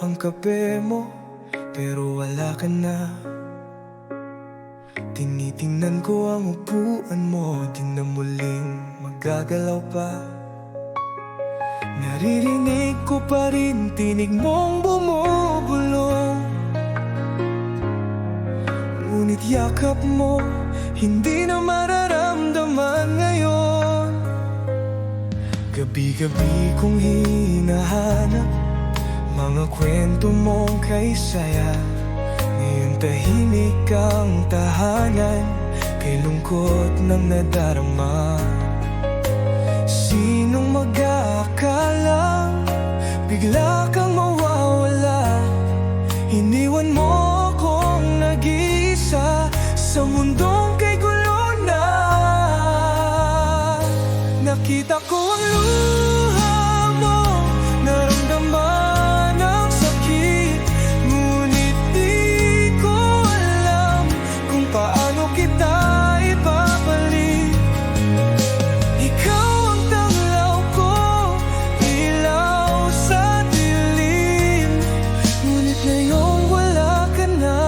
ang kape mo, pero wala ka na. Tinitingnan ko ang upuan mo, di na muling magagalaw pa. Naririnig ko pa rin tinig mong bumubulong, ngunit yakap mo hindi na mararamdaman ngayon. Gabi-gabi kong hinahanap mga kwento mong kay saya. Ngayon tahimik ang tahanan, kay lungkot ng nadarama. Sinong mag-aakalang bigla kang mawawala? Iniwan mo akong nag-iisa sa mundong kay gulo na. Nakita ko ang luha mo, naramdaman ang sakit, ngunit di ko alam kung paano kita ibabalik. Ikaw ang tanglaw ko, ilaw sa dilim, ngunit ngayon wala ka na.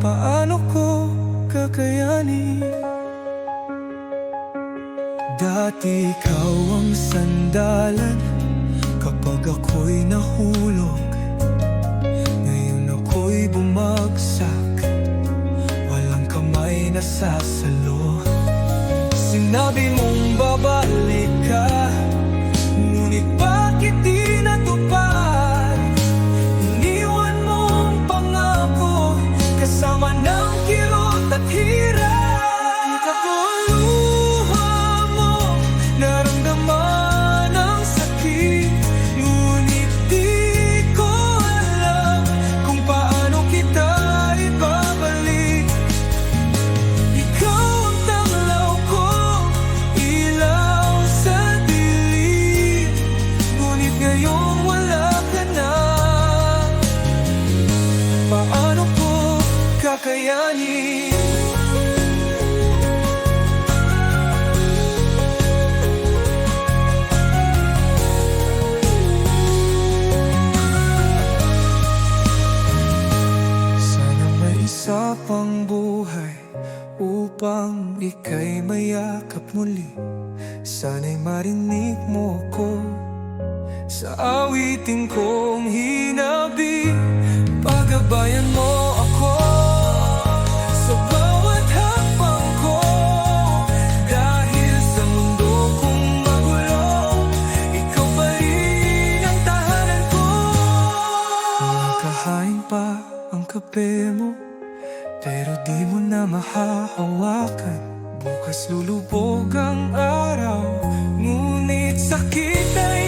Paano ko kakayanin? Dati ikaw ang sandalan kapag ako'y nahulog. Ngayon ako'y bumagsak, walang kamay na sasalo. Sinabi mong babalik ka, ngunit bakit di natupad? Iniwan mong pangako kasama ng kirot at hirap. Kita ko ang luha mo, naramdaman ang sakit, ngunit di ko alam kung paano kita ibabalik. Ikaw ang tanglaw ko, ilaw sa dilim, ngunit ngayon wala ka na. Paano ko kakayanin? Sana may isa pang buhay upang ika'y mayakap muli. Sana'y marinig mo ko sa awitin kong hinabi. Pagabayan mo ako sa bawat hakbang ko, dahil sa mundo kong magulo, ikaw pa rin ang tahanan ko. Nakahain pa ang kape mo, pero di mo na mahahawakan. Bukas lulubog ang araw, ngunit sakit ay